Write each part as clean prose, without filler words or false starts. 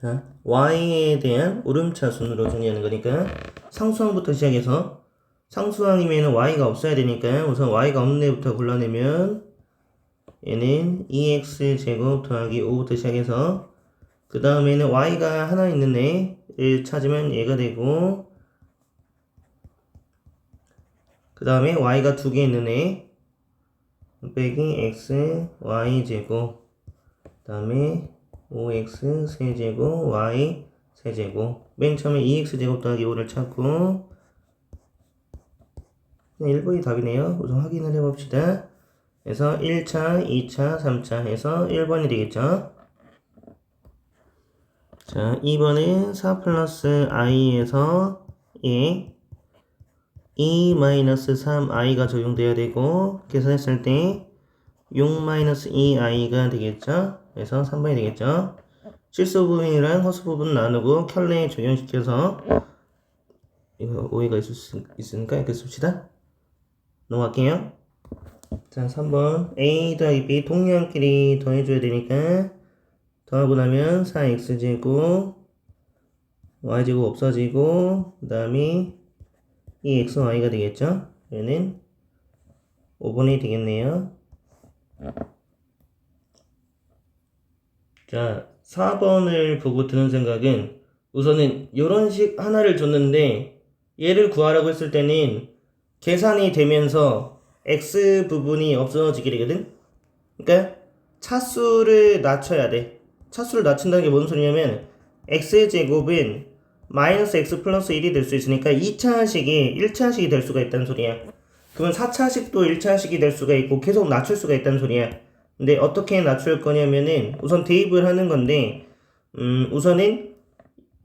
자, y에 대한 오름차 순으로 정리하는 거니까 상수항부터 시작해서 상수항이면 y가 없어야 되니까 우선 y가 없는 애부터 골라내면 얘는 2x 제곱 더하기 5부터 시작해서 그 다음에는 y가 하나 있는 애를 찾으면 얘가 되고 그 다음에 y가 두 개 있는 애 빼기 x y제곱 그 다음에 5x 세제곱 y 세제곱 맨 처음에 2x제곱 더하기 5를 찾고 1번이 답이네요. 우선 확인을 해봅시다. 그래서 1차, 2차, 3차 해서 1번이 되겠죠. 자, 2번은 4 플러스 i에서 2 마이너스 3i가 적용돼야 되고 계산했을 때 6 마이너스 2i가 되겠죠. 그래서 3번이 되겠죠. 실수 부분이랑 허수 부분 나누고 켤레에 적용시켜서 이거 오해가 있으니까 이렇게 씁시다. 넘어갈게요. 자, 3번 a 더하기 b 동량끼리 더해줘야 되니까 더하고 나면 4x제곱 y제곱 없어지고 그 다음에 2xy가 되겠죠. 얘는 5번이 되겠네요. 자, 4번을 보고 드는 생각은 우선은 이런 식 하나를 줬는데 얘를 구하라고 했을 때는 계산이 되면서 x 부분이 없어지게 되거든. 그러니까 차수를 낮춰야 돼. 차수를 낮춘다는 게 뭔 소리냐면 x제곱은 마이너스 x 플러스 1이 될 수 있으니까 2차식이 1차식이 될 수가 있다는 소리야. 그러면 4차식도 1차식이 될 수가 있고 계속 낮출 수가 있다는 소리야. 근데 어떻게 낮출 거냐면은 우선 대입을 하는 건데 우선은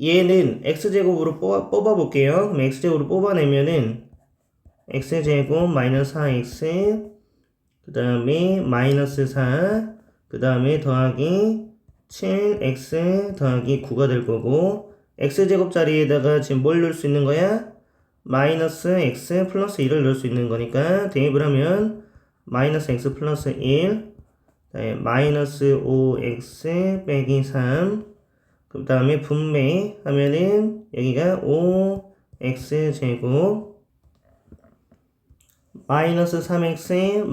얘는 x제곱으로 뽑아 볼게요. 그럼 x제곱으로 뽑아내면은 x제곱 마이너스 4x 그 다음에 마이너스 4 그 다음에 더하기 7x 더하기 9가 될 거고 x제곱 자리에다가 지금 뭘 넣을 수 있는 거야? 마이너스 x 플러스 1을 넣을 수 있는 거니까 대입을 하면 마이너스 x 플러스 1 마이너스 5x 빼기 3 그 다음에 분매 하면은 여기가 5x제곱 마이너스 3x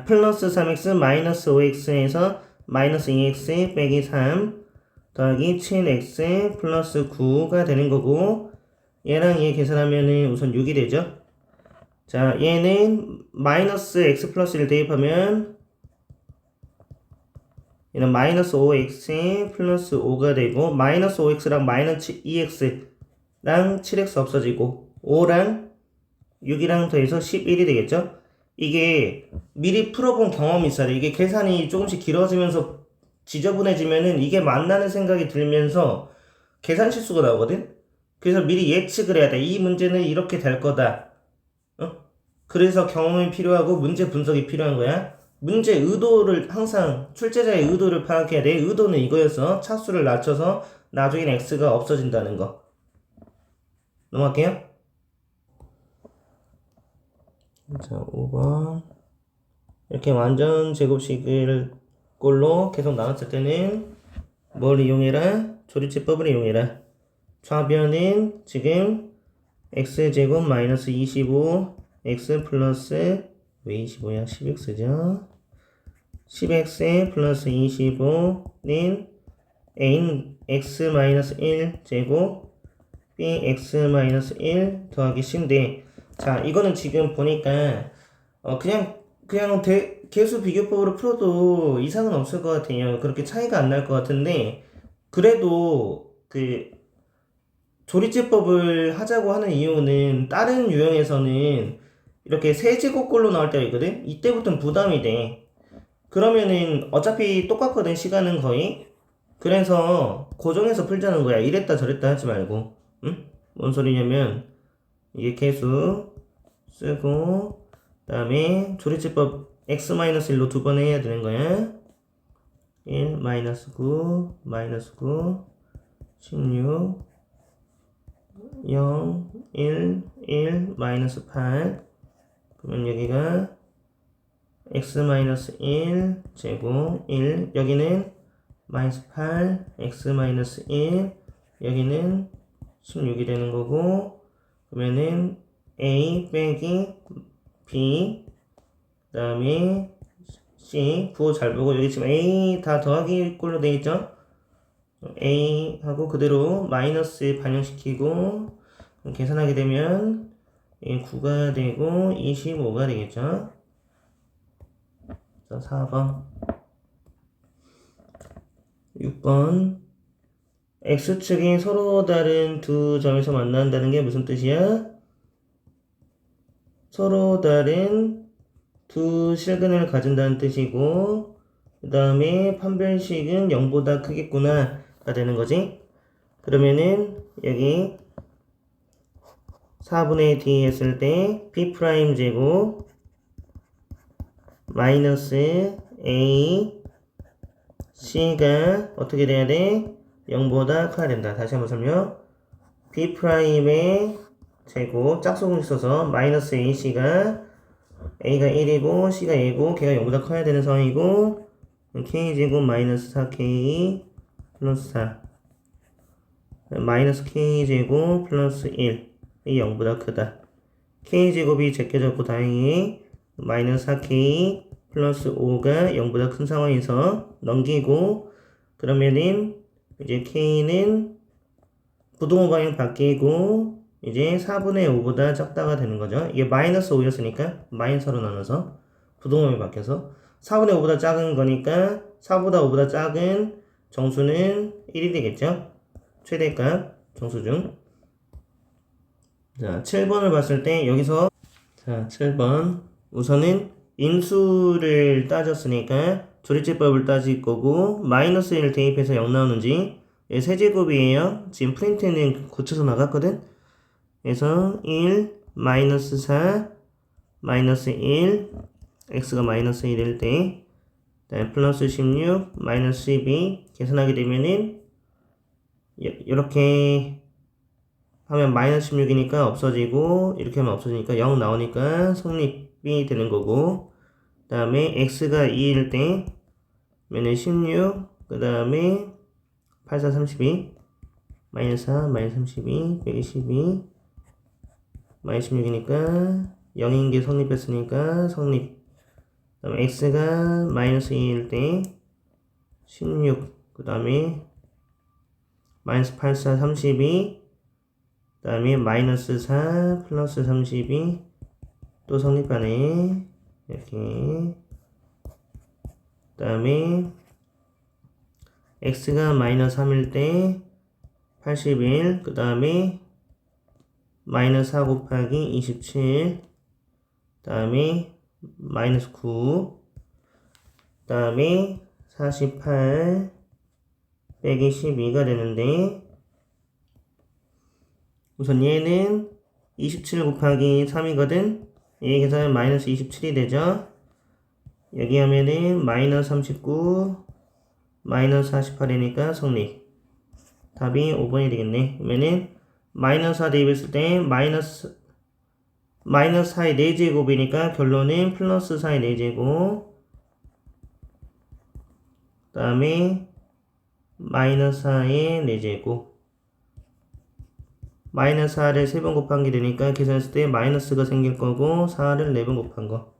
플러스 3x 마이너스 5x에서 마이너스 2x 빼기 3 더하기 7x 플러스 9가 되는 거고 얘랑 얘 계산하면은 우선 6이 되죠. 자, 얘는 마이너스 x 플러스 1 대입하면 얘는 마이너스 5x 플러스 5가 되고 마이너스 5x랑 마이너스 2x랑 7x 없어지고 5랑 6이랑 더해서 11이 되겠죠? 이게 미리 풀어본 경험이 있어야 돼. 이게 계산이 조금씩 길어지면서 지저분해지면은 이게 맞나는 생각이 들면서 계산 실수가 나오거든? 그래서 미리 예측을 해야 돼. 이 문제는 이렇게 될 거다. 그래서 경험이 필요하고 문제 분석이 필요한 거야. 문제 의도를 항상 출제자의 의도를 파악해야 돼. 의도는 이거였어. 차수를 낮춰서 나중엔 x가 없어진다는 거. 넘어갈게요. 자, 5번 이렇게 완전 제곱식을 꼴로 계속 나눴을 때는 뭘 이용해라? 조립제법을 이용해라. 좌변은 지금 x제곱 마이너스 25 x 플러스 왜 25야? 10x죠. 10x 플러스 25는 a는 x 마이너스 1 제곱 bx 마이너스 1 더하기 10인데 자, 이거는 지금 보니까 그냥 개수 비교법으로 풀어도 이상은 없을 것 같아요. 그렇게 차이가 안 날 것 같은데 그래도 그 조리제법을 하자고 하는 이유는 다른 유형에서는 이렇게 세제곱꼴로 나올 때가 있거든. 이때부터는 부담이 돼. 그러면은 어차피 똑같거든, 시간은 거의. 그래서 고정해서 풀자는 거야. 이랬다 저랬다 하지 말고. 응? 뭔 소리냐면 이게 개수 쓰고 그 다음에 조리제법 x-1로 두 번 해야 되는 거야. 1 마이너스 9 마이너스 9 16 0 1 1 마이너스 8 그러면 여기가 x-1 제곱 1 여기는 마이너스 8, x 마이너스 1, 여기는 16이 되는 거고, 그러면은 a 빼기 b, 그 다음에 c, 부호 잘 보고, 여기 지금 a 다 더하기 꼴로 되어 있죠? a 하고 그대로 마이너스 반영시키고, 계산하게 되면 9가 되고 25가 되겠죠? 자, 4번. 6번. x축이 서로 다른 두 점에서 만난다는 게 무슨 뜻이야? 서로 다른 두 실근을 가진다는 뜻이고, 그 다음에 판별식은 0보다 크겠구나 가 되는 거지. 그러면은 여기 4분의 d 했을 때 b' 제곱 마이너스 a c가 어떻게 돼야 돼? 0보다 커야 된다. 다시 한번 설명. b'의 제곱 짝수공 있어서 마이너스 ac가 a가 1이고 c가 2고 걔가 0보다 커야 되는 상황이고, k제곱 마이너스 4k 플러스 4 마이너스 k제곱 플러스 1이 0보다 크다. k제곱이 제껴졌고 다행히 마이너스 4k 플러스 5가 0보다 큰 상황에서 넘기고, 그러면은 이제 k는 부동호 방향 바뀌고 이제 4분의 5보다 작다가 되는 거죠. 이게 마이너스 5였으니까 마이너스로 나눠서 부동호 방향이 바뀌어서 4분의 5보다 작은 거니까 4보다 5보다 작은 정수는 1이 되겠죠. 최대값 정수 중. 자, 7번을 봤을 때 여기서, 자, 7번 우선은 인수를 따졌으니까 조리제법을 따질 거고, 마이너스 1을 대입해서 0 나오는지, 세제곱이에요. 지금 프린트는 고쳐서 나갔거든. 그래서 1 마이너스 4 마이너스 1 x가 마이너스 1일 때, 플러스 16 마이너스 12 계산하게 되면은 이렇게 하면 마이너스 16이니까 없어지고, 이렇게 하면 없어지니까 0 나오니까 성립이 되는 거고, 그 다음에 x가 2일 때 면은 16, 그 다음에 8, 4, 32 마이너스 4, 마이너스 32 빼기 12 마이너스 16이니까 0인 게 성립했으니까 성립. 그 다음에 x가 마이너스 2일 때 16, 그 다음에 마이너스 8, 4, 32, 그 다음에 마이너스 4 플러스 32 또 성립하네. 이렇게. 그 다음에 x가 마이너스 3일 때 81, 그 다음에 마이너스 4 곱하기 27, 그 다음에 마이너스 9, 그 다음에 48 빼기 12가 되는데, 우선 얘는 27 곱하기 3이거든. 얘 계산하면 마이너스 27이 되죠. 여기 하면은 마이너스 39 마이너스 48이니까 성립. 답이 5번이 되겠네. 그러면은 마이너스 4 대입했을 때 마이너스 4의 4제곱이니까 결론은 플러스 4의 4제곱, 그 다음에 마이너스 4의 4제곱. 마이너스 4를 3번 곱한 게 되니까 계산했을 때 마이너스가 생길 거고, 4를 4번 곱한 거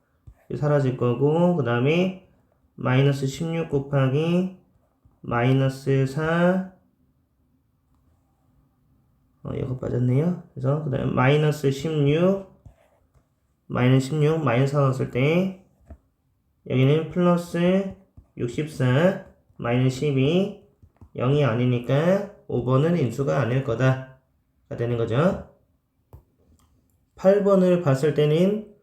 사라질 거고, 그 다음에 마이너스 16 곱하기 마이너스 4, 이거 빠졌네요. 그래서 그 다음에 마이너스 16 마이너스 4 넣었을 때 여기는 플러스 64 마이너스 12 0이 아니니까 5번은 인수가 아닐 거다 가 되는 거죠. 8번을 봤을 때는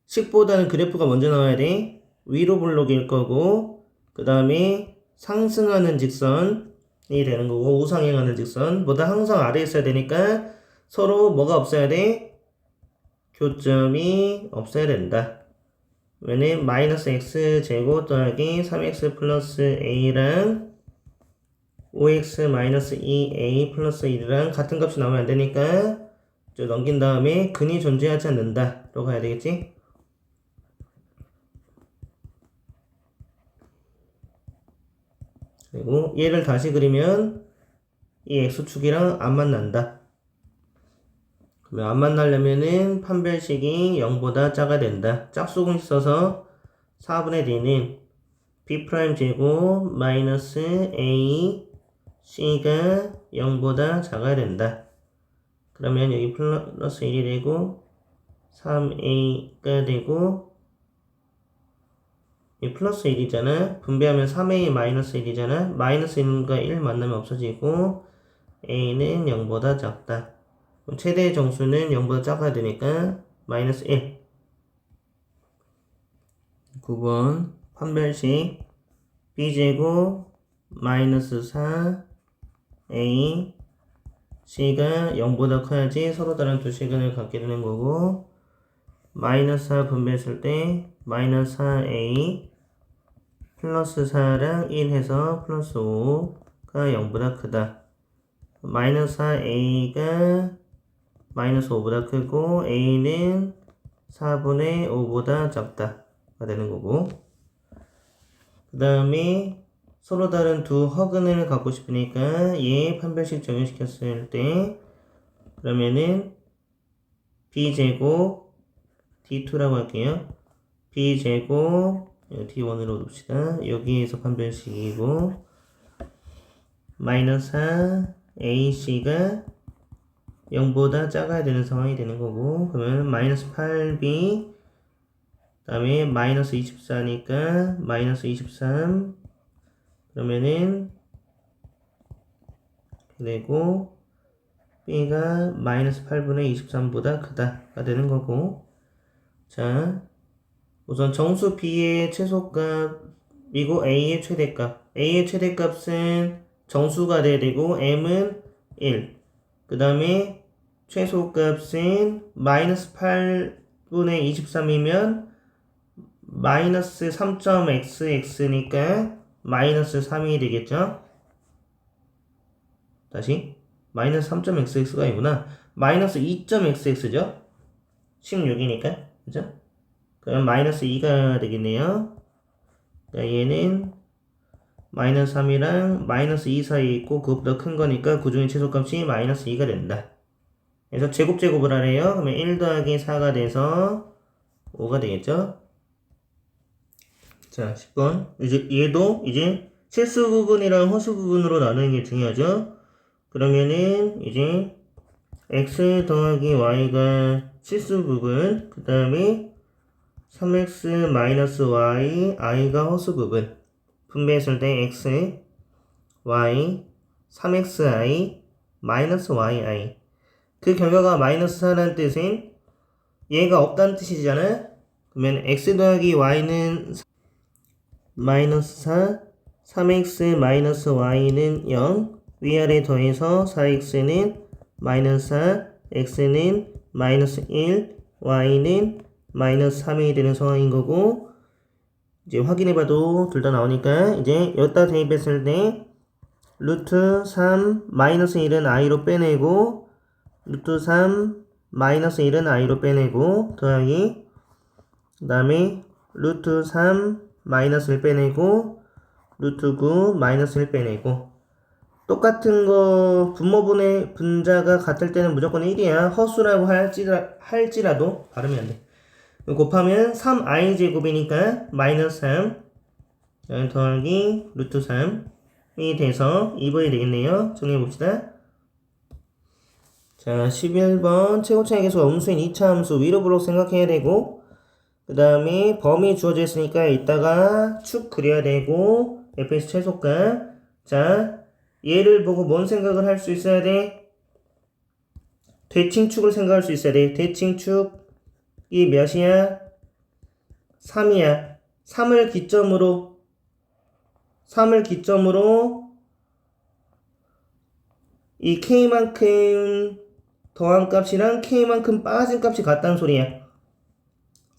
식보다는 그래프가 먼저 나와야 돼. 위로 블록일 거고, 그 다음에 상승하는 직선이 되는 거고, 우상향하는 직선보다 항상 아래에 있어야 되니까 서로 뭐가 없어야 돼? 교점이 없어야 된다. 왜냐면 마이너스 x 제곱 더하기 3x 플러스 a랑 5x 마이너스 2a 플러스 1이랑 같은 값이 나오면 안 되니까 넘긴 다음에 근이 존재하지 않는다 라고 가야 되겠지? 그리고 얘를 다시 그리면 이 x축이랑 안 만난다. 그러면 안 만나려면은 판별식이 0보다 작아야 된다. 짝수공 있어서 4분의 d는 b'제곱 마이너스 a c가 0보다 작아야 된다. 그러면 여기 플러스 1이 되고 3a가 되고 이 플러스 1이잖아. 분배하면 3a 마이너스 1이잖아. 마이너스 1과 1 만나면 없어지고 a는 0보다 작다. 그럼 최대 정수는 0보다 작아야 되니까 마이너스 1. 9번 판별식 b제곱 마이너스 4a c가 0보다 커야지 서로 다른 두 시간을 갖게 되는 거고 마이너스 4 분배했을 때 마이너스 4a 플러스 4랑 1 해서 플러스 5가 0보다 크다. 마이너스 4a가 마이너스 5보다 크고 a는 4분의 5보다 작다가 되는 거고 그 다음에 서로 다른 두 허근을 갖고 싶으니까 얘 판별식 적용시켰을 때 그러면은 b제곱 d2라고 할게요. b제곱 d1으로 둡시다. 여기에서 판별식이고 마이너스 4 ac가 0보다 작아야 되는 상황이 되는 거고 그러면 마이너스 8b 그 다음에 마이너스 24니까 마이너스 23 그러면은 되고 b가 마이너스 8분의 23보다 크다가 되는 거고 자 우선 정수 b의 최소값이고 a의 최대값 a의 최대값은 정수가 돼야 되고 m은 1 그 다음에 최소값은 마이너스 8분의 23이면 마이너스 3.xx니까 마이너스 3이 되겠죠? 다시 마이너스 3.xx가 아니구나. 마이너스 2.xx죠? 16이니까 그죠? 그럼 마이너스 2가 되겠네요. 그러니까 얘는 마이너스 3이랑 마이너스 2 사이에 있고 그것보다 큰 거니까 그 중에 최소값이 마이너스 2가 된다. 그래서 제곱을 하래요. 그러면 1 더하기 4가 돼서 5가 되겠죠? 자, 10번. 이제 얘도 이제 실수 부분이랑 허수 부분으로 나누는 게 중요하죠? 그러면은 이제 x 더하기 y가 실수 부분, 그 다음에 3x 마이너스 y, i가 허수 부분. 분배했을 때 x, y, 3xi, 마이너스 yi. 그 결과가 마이너스 4라는 뜻은 얘가 없다는 뜻이잖아? 그러면 x 더하기 y는 마이너스 4, 3x 마이너스 y는 0, 위아래 더해서 4x는 마이너스 4, x는 마이너스 1, y는 마이너스 3이 되는 상황인 거고 이제 확인해봐도 둘 다 나오니까 이제 여기다 대입했을 때 루트 3 마이너스 1은 i로 빼내고 루트 3 마이너스 1은 i로 빼내고 더하기 그 다음에 루트 3 마이너스 1 빼내고 루트 9 마이너스 1 빼내고 똑같은 거 분모분의 분자가 같을 때는 무조건 1이야. 허수라고 할지라도 발음이 안 돼. 곱하면 3i 제곱이니까 마이너스 3 더하기 루트 3이 돼서 2번이 되겠네요. 정리해봅시다. 자 11번 최고차의 계수가 음수인 2차 함수 위로 블록 생각해야 되고 그 다음에 범위 주어져 있으니까 이따가 축 그려야 되고 fx 최소값 자 얘를 보고 뭔 생각을 할 수 있어야 돼? 대칭축을 생각할 수 있어야 돼. 대칭축이 몇이야? 3이야. 3을 기점으로 이 k만큼 더한 값이랑 k만큼 빠진 값이 같다는 소리야.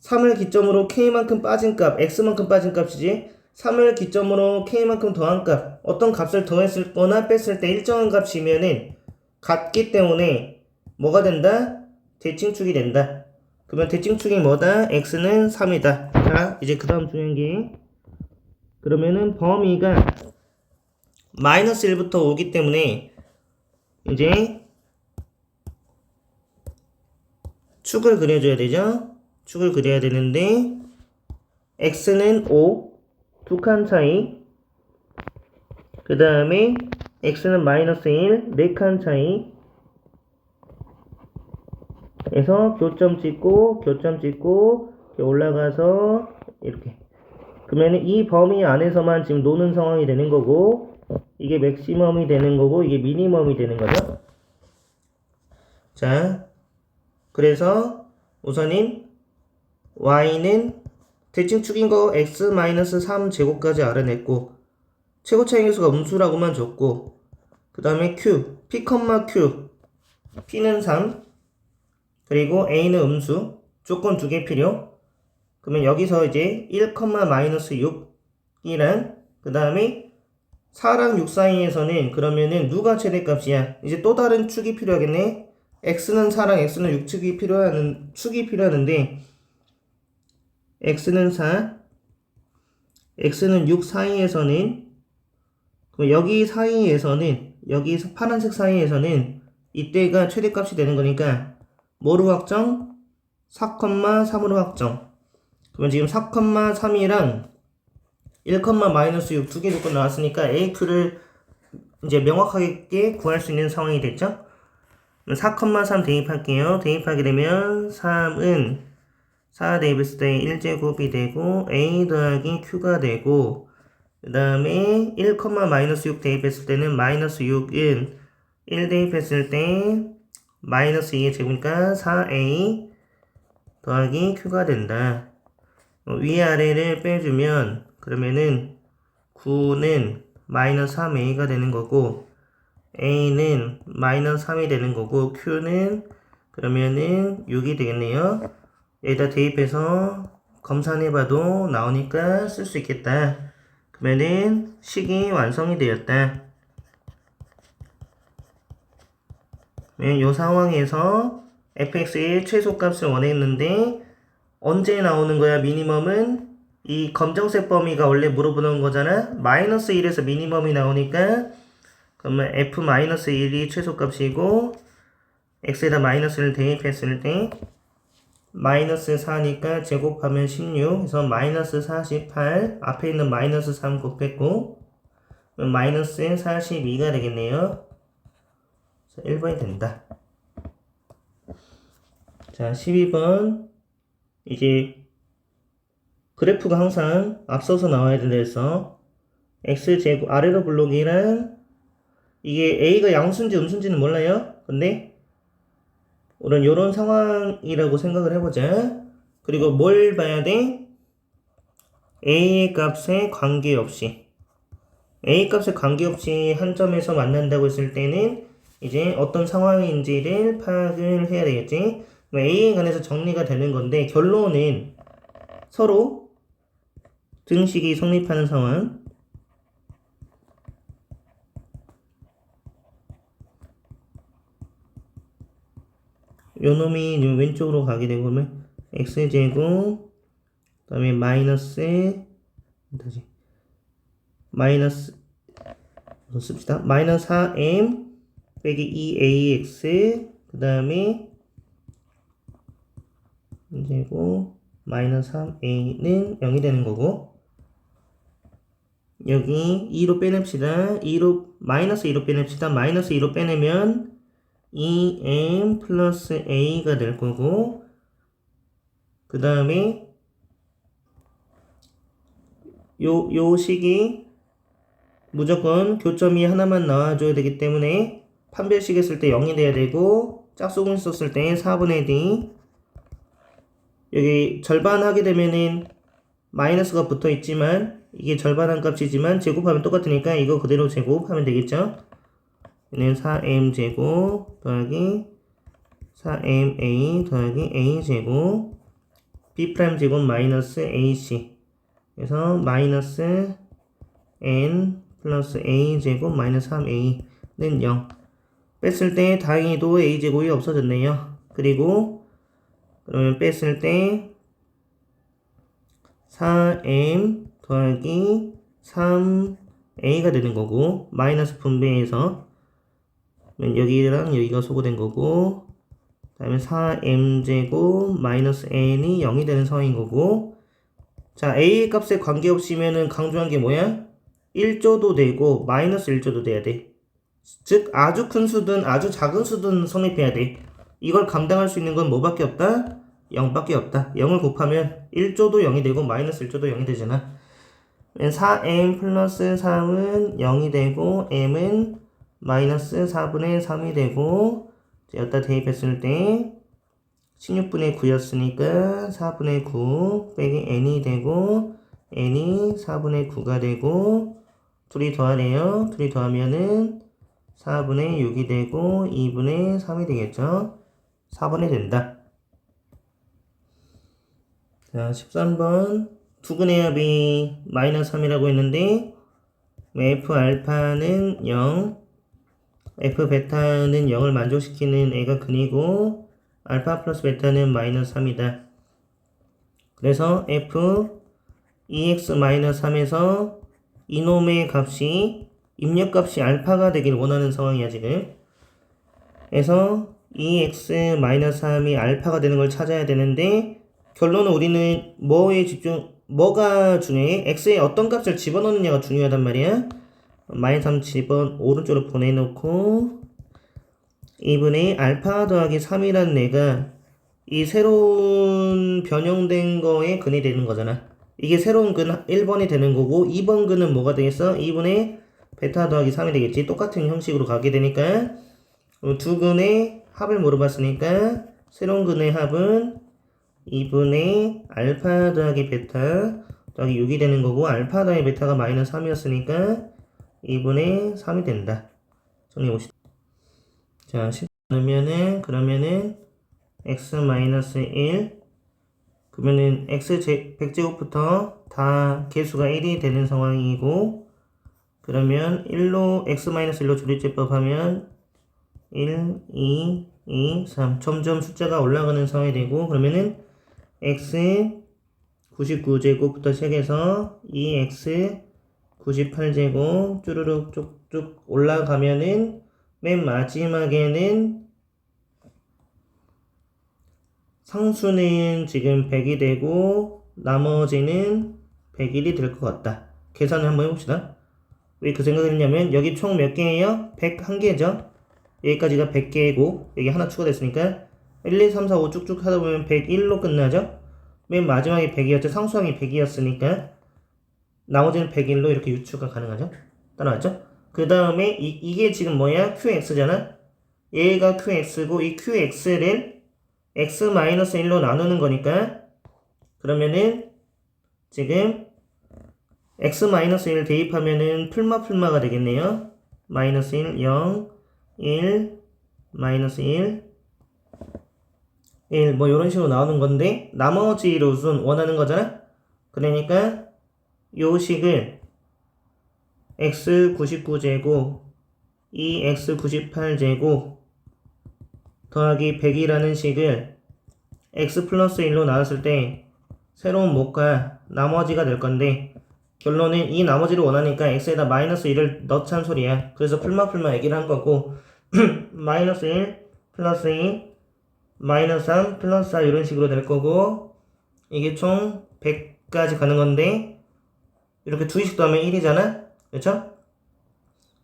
3을 기점으로 k만큼 빠진 값, x만큼 빠진 값이지 3을 기점으로 k만큼 더한 값 어떤 값을 더했을 거나 뺐을 때 일정한 값이면은 같기 때문에 뭐가 된다? 대칭축이 된다. 그러면 대칭축이 뭐다? x는 3이다. 자 이제 그 다음 중요한 게 그러면은 범위가 마이너스 1부터 5기 때문에 이제 축을 그려줘야 되죠. 축을 그려야 되는데 x는 5, 두 칸 차이. 그 다음에 x는 마이너스 1, 네 칸 차이. 에서 교점 찍고 이렇게 올라가서 이렇게. 그러면 이 범위 안에서만 지금 노는 상황이 되는 거고, 이게 맥시멈이 되는 거고, 이게 미니멈이 되는 거죠. 자, 그래서 우선은 y는 대칭 축인 거 x-3 제곱까지 알아냈고, 최고 차이계수가 음수라고만 줬고, 그 다음에 q, p, q, p는 3, 그리고 a는 음수, 조건 두 개 필요. 그러면 여기서 이제 1, 마이너스 6이랑 그 다음에 4랑 6 사이에서는 그러면은 누가 최대값이야? 이제 또 다른 축이 필요하겠네. x는 4랑 x는 6 축이 필요하는데 x는 4, x는 6 사이에서는 그럼 여기 사이에서는 여기 파란색 사이에서는 이때가 최대값이 되는 거니까 뭐로 확정? 4,3으로 확정. 그러면 지금 4,3이랑 1, 마이너스 6 두 개 조건 나왔으니까 AQ를 이제 명확하게 구할 수 있는 상황이 됐죠? 4,3 대입할게요. 대입하게 되면 3은 4 대입했을 때 1제곱이 되고 A 더하기 Q가 되고 그 다음에 1, 마이너스 6 대입했을 때는 마이너스 6은 1 대입했을 때 마이너스 2의 제곱이니까 4A 더하기 Q가 된다. 위아래를 빼주면 그러면은 9는 마이너스 3A가 되는 거고 A는 마이너스 3이 되는 거고 Q는 그러면은 6이 되겠네요. 여기다 대입해서 검산해봐도 나오니까 쓸 수 있겠다. 그러면은 식이 완성이 되었다. 이 상황에서 fx의 최소값을 원했는데 언제 나오는 거야? 미니멈은 이 검정색 범위가 원래 물어보는 거잖아. 마이너스 1에서 미니멈이 나오니까 그러면 f-1이 최소값이고 x에다 마이너스를 대입했을 때 마이너스 4니까 제곱하면 16 그래서 마이너스 48 앞에 있는 마이너스 3 곱했고 마이너스 42가 되겠네요. 1번이 된다. 자, 12번. 이제 그래프가 항상 앞서서 나와야 돼서 x제곱 아래로 블록이랑 이게 a가 양수인지 음수인지는 몰라요. 근데 우선 요런 상황이라고 생각을 해보자. 그리고 뭘 봐야 돼? a의 값에 관계없이 a 값에 관계없이 한 점에서 만난다고 했을 때는 이제 어떤 상황인지를 파악을 해야 되겠지. A에 관해서 정리가 되는 건데 결론은 서로 등식이 성립하는 상황. 요 놈이 왼쪽으로 가게 되고 그러면 x제곱 그 다음에 마이너스 씁시다. 마이너스 4m 빼기 2ax 그 다음에 제곱 마이너스 3a는 0이 되는 거고 여기 2로 빼냅시다. 2로 마이너스 2로 빼냅시다. 마이너스 2로 빼내면 2m 플러스 a가 될 거고 그 다음에 요 식이 무조건 교점이 하나만 나와줘야 되기 때문에 판별식 했을 때 0이 돼야 되고 짝수공 썼을 때 4분의 d 여기 절반 하게 되면은 마이너스가 붙어 있지만 이게 절반한 값이지만 제곱하면 똑같으니까 이거 그대로 제곱하면 되겠죠. 얘는 4m 제곱 더하기 4ma 더하기 a 제곱 b' 제곱 마이너스 ac 그래서 마이너스 n 플러스 a 제곱 마이너스 3a는 0 뺐을 때 다행히도 a 제곱이 없어졌네요. 그리고 그러면 뺐을 때 4m 더하기 3 a가 되는 거고 마이너스 분배해서 여기랑 여기가 소거된 거고 그 다음에 4m제곱 마이너스 n이 0이 되는 상황인 거고 자 a 값에 관계없이면은 강조한 게 뭐야? 1조도 되고 마이너스 1조도 돼야 돼. 즉 아주 큰 수든 아주 작은 수든 성립해야 돼. 이걸 감당할 수 있는 건 뭐밖에 없다? 0밖에 없다. 0을 곱하면 1조도 0이 되고 마이너스 1조도 0이 되잖아. 4m 플러스 3은 0이 되고 m은 마이너스 4분의 3이 되고 여기다 대입했을 때 16분의 9였으니까 4분의 9 빼기 n이 되고 n이 4분의 9가 되고 둘이 더하네요. 둘이 더하면은 4분의 6이 되고 2분의 3이 되겠죠. 4분의 된다. 자 13번 두근의 합이 마이너스 3이라고 했는데 f 알파는 0 f 베타는 0을 만족시키는 애가 근이고 알파 플러스 베타는 마이너스 3이다. 그래서 f 2x 마이너스 3에서 이놈의 값이 입력값이 알파가 되길 원하는 상황이야 지금. 그래서 2x 마이너스 3이 알파가 되는 걸 찾아야 되는데 결론은 우리는 뭐가 중요해? x에 어떤 값을 집어넣느냐가 중요하단 말이야. 마이너스 3 오른쪽으로 보내놓고 2분의 알파 더하기 3이라는 애가 이 새로운 변형된 거에 근이 되는 거잖아. 이게 새로운 근 1번이 되는 거고 2번 근은 뭐가 되겠어? 2분의 베타 더하기 3이 되겠지. 똑같은 형식으로 가게 되니까 두 근의 합을 물어봤으니까 새로운 근의 합은 2분의 알파 더하기 베타 더하기 6이 되는 거고 알파 더하기 베타가 마이너스 3이었으니까 2분의 3이 된다. 정리해 봅시다. 자, 10 그러면은 x 마이너스 1 그러면은 x 100제곱부터 다 개수가 1이 되는 상황이고 그러면 1로 x 마이너스 1로 조립제법 하면 1, 2, 3 점점 숫자가 올라가는 상황이 되고 그러면은 x 99제곱부터 시작해서 2x 98제곱 쭈르륵 쭉쭉 올라가면은 맨 마지막에는 상수는 지금 100이 되고 나머지는 101이 될 것 같다. 계산을 한번 해봅시다. 왜 그 생각을 했냐면 여기 총 몇 개예요? 101개죠? 여기까지가 100개고 여기 하나 추가됐으니까 1, 2, 3, 4, 5 쭉쭉 하다 보면 101로 끝나죠? 맨 마지막에 100이었죠? 상수항이 100이었으니까 나머지는 101로 이렇게 유추가 가능하죠? 따라왔죠? 그 다음에 이게 지금 뭐야? QX잖아? 얘가 QX고 이 QX를 X-1로 나누는 거니까 그러면은 지금 X-1 대입하면은 풀마가 되겠네요. 마이너스 1, 0, 1, 마이너스 1, 1 뭐 이런 식으로 나오는 건데 나머지로 우선 원하는 거잖아? 그러니까 요 식을 x 99제곱 2x 98제곱 더하기 100이라는 식을 x 플러스 1로 나눴을 때 새로운 목과 나머지가 될 건데 결론은 이 나머지를 원하니까 x에다 마이너스 1을 넣자는 소리야. 그래서 풀마 얘기를 한 거고 마이너스 1 플러스 2 마이너스 3 플러스 4 이런 식으로 될 거고 이게 총 100까지 가는 건데 이렇게 두 개씩 더하면 1이잖아? 그렇죠?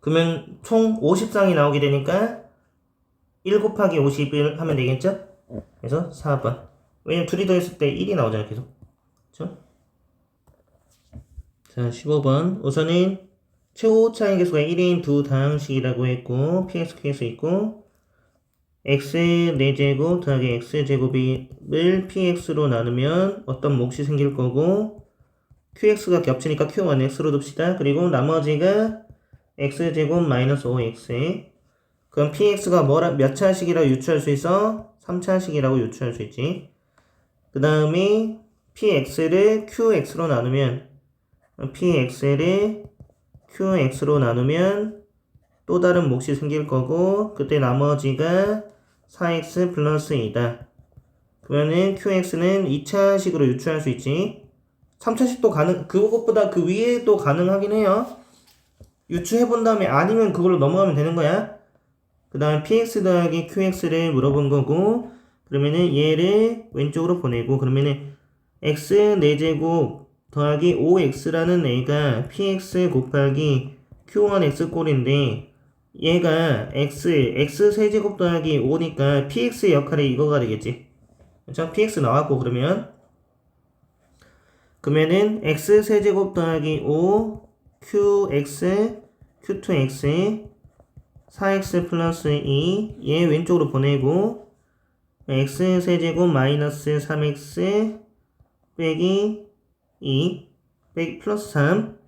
그러면 총 50쌍이 나오게 되니까 1 곱하기 50을 하면 되겠죠? 그래서 4번. 왜냐면 둘이 더했을 때 1이 나오잖아 계속. 그렇죠? 자 15번 우선은 최고 차이 계수가 1인 두 다항식이라고 했고 px, qx 있고 x 4제곱 더하기 x제곱을 px로 나누면 어떤 몫이 생길 거고 qx가 겹치니까 q1 x로 둡시다. 그리고 나머지가 x제곱 마이너스 5x 그럼 px가 몇 차식이라고 유추할 수 있어? 3차식이라고 유추할 수 있지. 그 다음에 px를 qx로 나누면 px를 qx로 나누면 또 다른 몫이 생길 거고 그때 나머지가 4x 플러스 2다. 그러면은 qx는 2차식으로 유추할 수 있지. 3차식도 그것보다 그 위에도 가능하긴 해요. 유추해본 다음에 아니면 그걸로 넘어가면 되는 거야. 그 다음 px 더하기 qx를 물어본 거고, 그러면은 얘를 왼쪽으로 보내고, 그러면은 x 4제곱 더하기 5x라는 애가 px 곱하기 q1x 꼴인데, 얘가 x 세제곱 더하기 5니까 px의 역할이 이거가 되겠지. 그쵸? px 나왔고, 그러면은 x 세제곱 더하기 5 qx q2x 4x 플러스 2 얘 왼쪽으로 보내고 x 세제곱 마이너스 3x 빼기 2 빼기 플러스 3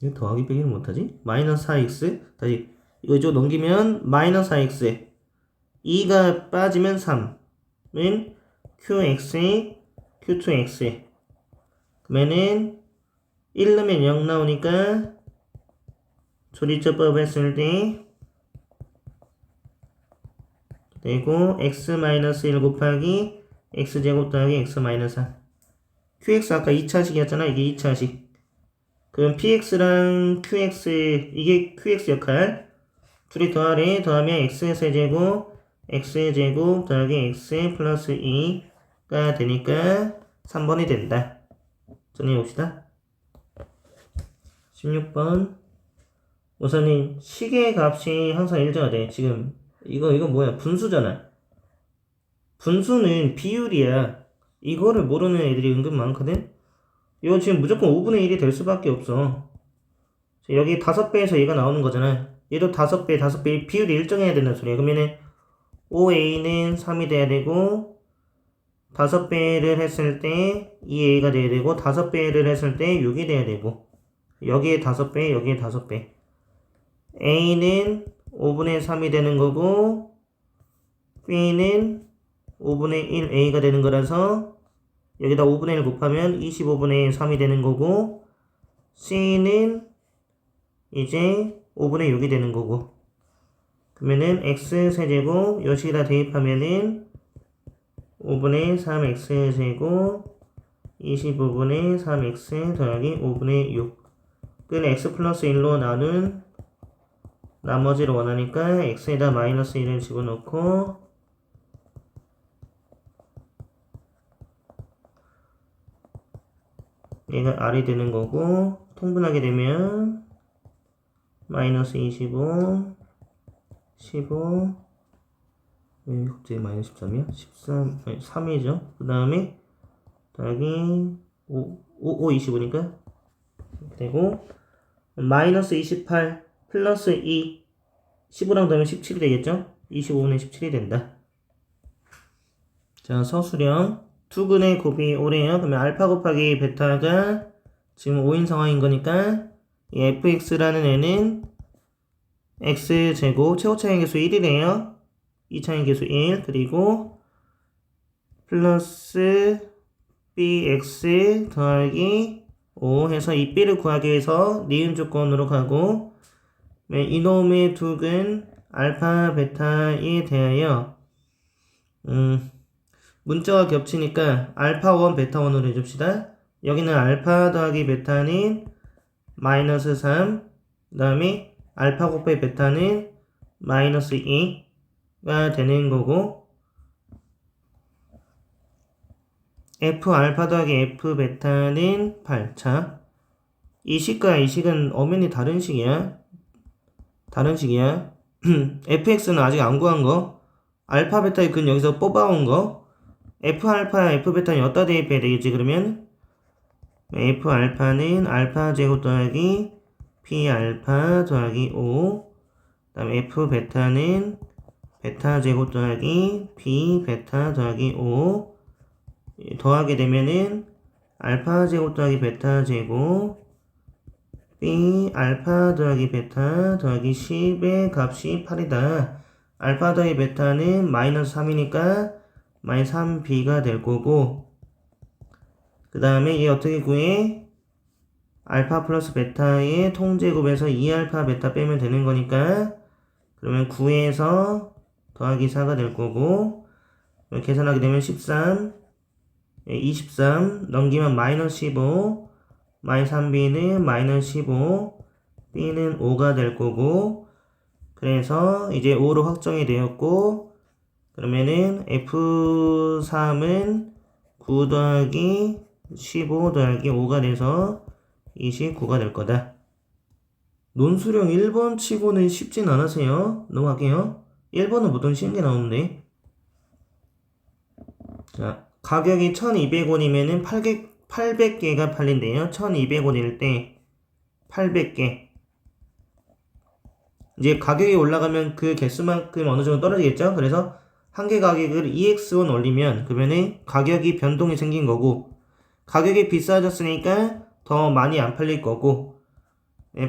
이거 더하기 빼기를 못하지? 마이너스 4x 다시 이거 이쪽 넘기면 마이너스 4x 2가 빠지면 3은 qx q2x 그러면은 1 넣으면 0 나오니까 조리처법 했을 때 되고 x-1 곱하기 x제곱 더하기 x-4 qx 아까 2차식이었잖아. 이게 2차식 그럼 px랑 qx 이게 qx 역할 둘이 더하래. 더하면 x세제곱 x제곱 더하기 x 플러스 2가 되니까 3번이 된다. 정리해봅시다. 16번 우선은 식의 값이 항상 일정하 돼. 지금 이거 뭐야? 분수잖아. 분수는 비율이야. 이거를 모르는 애들이 은근 많거든. 이거 지금 무조건 5분의 1이 될 수밖에 없어. 여기 5배에서 얘가 나오는 거잖아. 얘도 5배 비율이 일정해야 된다는 소리야. 그러면은 5a는 3이 돼야 되고 5배를 했을 때 2a가 돼야 되고 5배를 했을 때 6이 돼야 되고 여기에 5배 여기에 5배 a는 5분의 3이 되는 거고 b는 5분의 1a가 되는 거라서 여기다 5분의 1 곱하면 25분의 3이 되는 거고 c는 이제 5분의 6이 되는 거고 그러면은 x세제곱 여기다 대입하면은 5분의 3x제곱 25분의 3x 더하기 5분의 6은 x 플러스 1로 나눈 나머지를 원하니까 x에다 마이너스 1을 집어넣고 얘가 r이 되는 거고 통분하게 되면 마이너스 25 15 왜 갑자기 마이너스 13이야? 13 아니 3이죠. 그 다음에 더하기 5 25니까 되고 마이너스 28 플러스 2 15랑 더하면 17이 되겠죠? 25분의 17이 된다. 자 서술형 투근의 곱이 오래요. 그러면 알파 곱하기 베타가 지금 5인 상황인 거니까 이 fx라는 애는 x제곱 최고차의 계수 1이래요. 2차의 계수 1 그리고 플러스 bx 더하기 5 해서 이 b를 구하기 위해서 니은 조건으로 가고 이놈의 두근 알파 베타에 대하여 문자가 겹치니까 알파1 베타1으로 해줍시다. 여기는 알파 더하기 베타는 마이너스 3 그 다음에 알파 곱하기 베타는 마이너스 2가 되는 거고 f 알파 더하기 f 베타는 8. 자, 이 식과 이 식은 엄연히 다른 식이야. fx는 아직 안 구한 거 알파 베타의 근 여기서 뽑아온 거 f 알파 f 베타는 여기다 대입해야 되겠지. 그러면 f 알파는 알파 제곱 더하기 p 알파 더하기 5 그 다음에 f 베타는 베타 제곱 더하기 p 베타 더하기 5 더하게 되면은 알파 제곱 더하기 베타 제곱 b 알파 더하기 베타 더하기 10의 값이 8이다. 알파 더하기 베타는 마이너스 3이니까 마이너스 3b가 될 거고 그 다음에 얘 어떻게 구해? 알파 플러스 베타의 통제곱에서 2알파 베타 빼면 되는 거니까 그러면 9에서 더하기 4가 될 거고 계산하게 되면 13 23 넘기면 마이너스 15 마이너스 3b는 마이너스 15 B는 5가 될 거고, 그래서 이제 5로 확정이 되었고, 그러면은 F3은 9 더하기 15 더하기 5가 돼서 29가 될 거다. 논술형 1번 치고는 쉽진 않으세요. 넘어갈게요. 1번은 보통 쉬운 게 나오는데. 자, 가격이 1200원이면은 800개가 팔린대요. 1200원일 때 800개. 이제 가격이 올라가면 그 개수만큼 어느 정도 떨어지겠죠? 그래서 한 개 가격을 EX1 올리면 그러면은 가격이 변동이 생긴 거고, 가격이 비싸졌으니까 더 많이 안 팔릴 거고,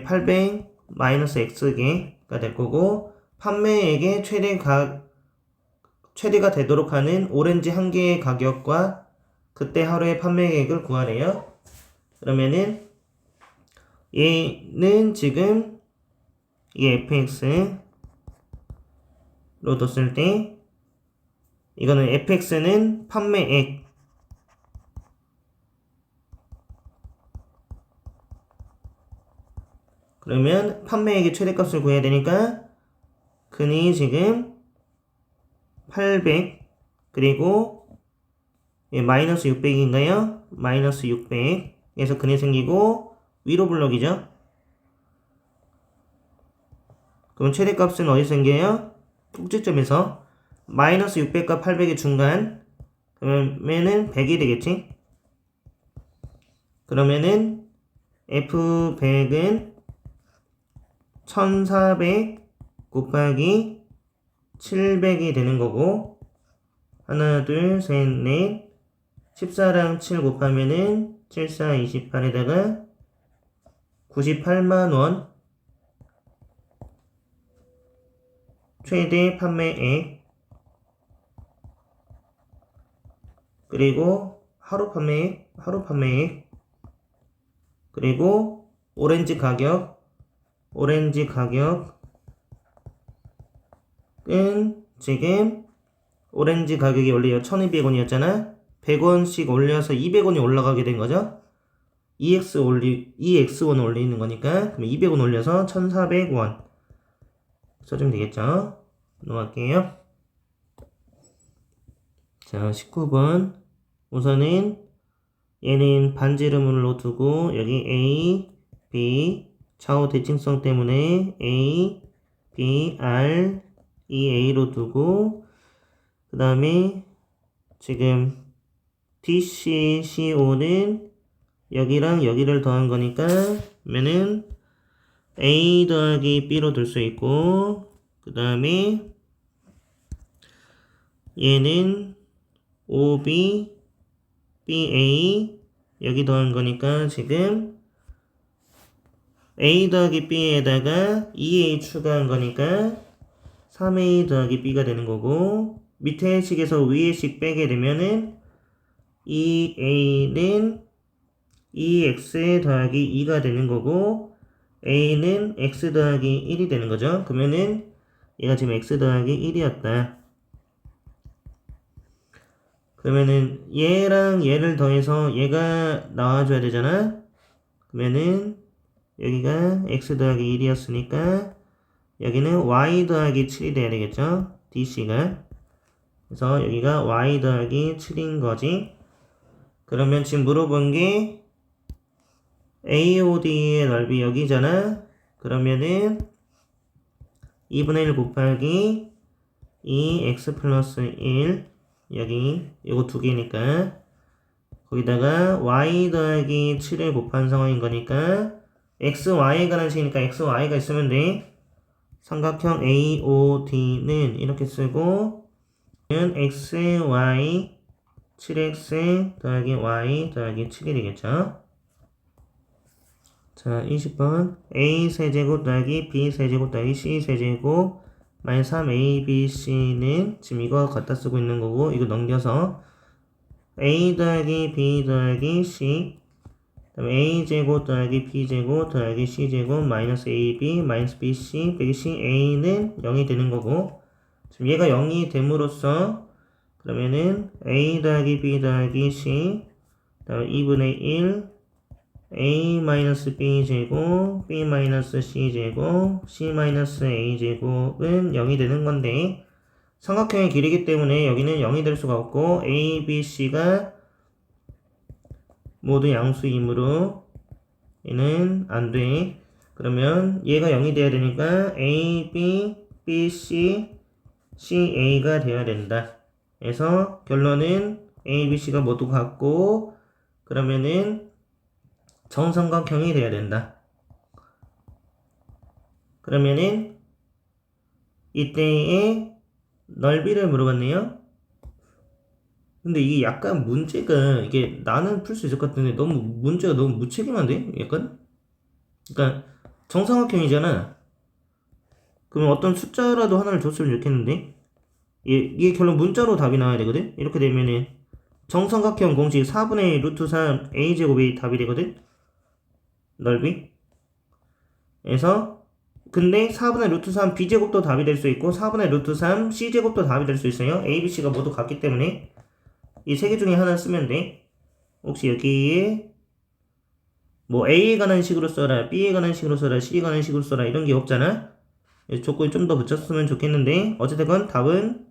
800 마이너스 X개가 될 거고, 판매액의 최대가 되도록 하는 오렌지 한 개의 가격과 그때 하루의 판매액을 구하래요. 그러면은 얘는 지금 이 fx로 뒀을 때, 이거는 fx는 판매액, 그러면 판매액의 최대값을 구해야 되니까 근이 지금 800 그리고 마이너스 600인가요? 마이너스 600에서 근이 생기고 위로 블록이죠. 그럼 최대값은 어디서 생겨요? 꼭지점에서 마이너스 600과 800의 중간, 그러면은 100이 되겠지? 그러면은 F100은 1400 곱하기 700이 되는 거고, 하나 둘 셋 넷 14랑 7 곱하면은 7, 4, 28에다가 98만원 최대 판매액, 그리고 하루 판매액, 그리고 오렌지 가격은 지금 오렌지 가격이 원래 1200원이었잖아. 100원씩 올려서 200원이 올라가게 된 거죠. EX1 올리는 거니까, 그럼 200원 올려서 1400원 써주면 되겠죠. 넘어갈게요. 자, 19번. 우선은 얘는 반지름으로 두고 여기 A, B 좌우 대칭성 때문에 A, B, R, E, A로 두고, 그 다음에 지금 DC, CO는 여기랑 여기를 더한 거니까 그러면은 A 더하기 B로 둘 수 있고, 그 다음에 얘는 OB, BA 여기 더한 거니까 지금 A 더하기 B에다가 2A 추가한 거니까 3A 더하기 B가 되는 거고, 밑에 식에서 위에 식 빼게 되면은 2A는 2X 더하기 2가 되는 거고, A는 X 더하기 1이 되는 거죠. 그러면은 얘가 지금 X 더하기 1이었다. 그러면은 얘랑 얘를 더해서 얘가 나와줘야 되잖아. 그러면은 여기가 X 더하기 1이었으니까 여기는 Y 더하기 7이 돼야 되겠죠. DC가. 그래서 여기가 Y 더하기 7인 거지. 그러면 지금 물어본 게 AOD의 넓이 여기잖아. 그러면은 2분의 1 곱하기 2X 플러스 1, 여기 이거 두 개니까 거기다가 Y 더하기 7을 곱한 상황인 거니까 XY에 관한 식이니까 XY가 있으면 돼. 삼각형 AOD는 이렇게 쓰고 XY 7X 더하기 Y 더하기 7이 되겠죠. 자, 20번 A 세제곱 더하기 B 세제곱 더하기 C 세제곱 마이너스 3ABC는 지금 이거 갖다 쓰고 있는 거고, 이거 넘겨서 A 더하기 B 더하기 C, 그다음에 A제곱 더하기 B제곱 더하기 C제곱 마이너스 AB 마이너스 BC 빼기 CA는 0이 되는 거고, 지금 얘가 0이 됨으로써 그러면은 A 더하기 B 더하기 C, 그다음에 2분의 1 a-b 제곱, b-c 제곱, c-a 제곱은 0이 되는 건데 삼각형의 길이기 때문에 여기는 0이 될 수가 없고 a, b, c가 모두 양수이므로 얘는 안 돼. 그러면 얘가 0이 돼야 되니까 a, b, b, c, c, a가 돼야 된다. 그래서 결론은 a, b, c가 모두 같고 그러면은 정삼각형이 돼야 된다. 그러면은 이때의 넓이를 물어봤네요. 근데 이게 약간 문제가 이게 나는 풀 수 있을 것 같은데 너무 문제가 너무 무책임한데? 약간? 그러니까 정삼각형이잖아. 그러면 어떤 숫자라도 하나를 줬으면 좋겠는데 이게 결론 문자로 답이 나와야 되거든? 이렇게 되면은 정삼각형 공식 4분의 루트 3 a제곱이 답이 되거든? 넓이. 그래서 근데 4분의 루트 3 b제곱도 답이 될 수 있고 4분의 루트 3 c제곱도 답이 될 수 있어요. a, b, c가 모두 같기 때문에 이 세 개 중에 하나 쓰면 돼. 혹시 여기에 뭐 a에 관한 식으로 써라, b에 관한 식으로 써라, c에 관한 식으로 써라 이런 게 없잖아. 조건이 좀 더 붙였으면 좋겠는데 어쨌든 답은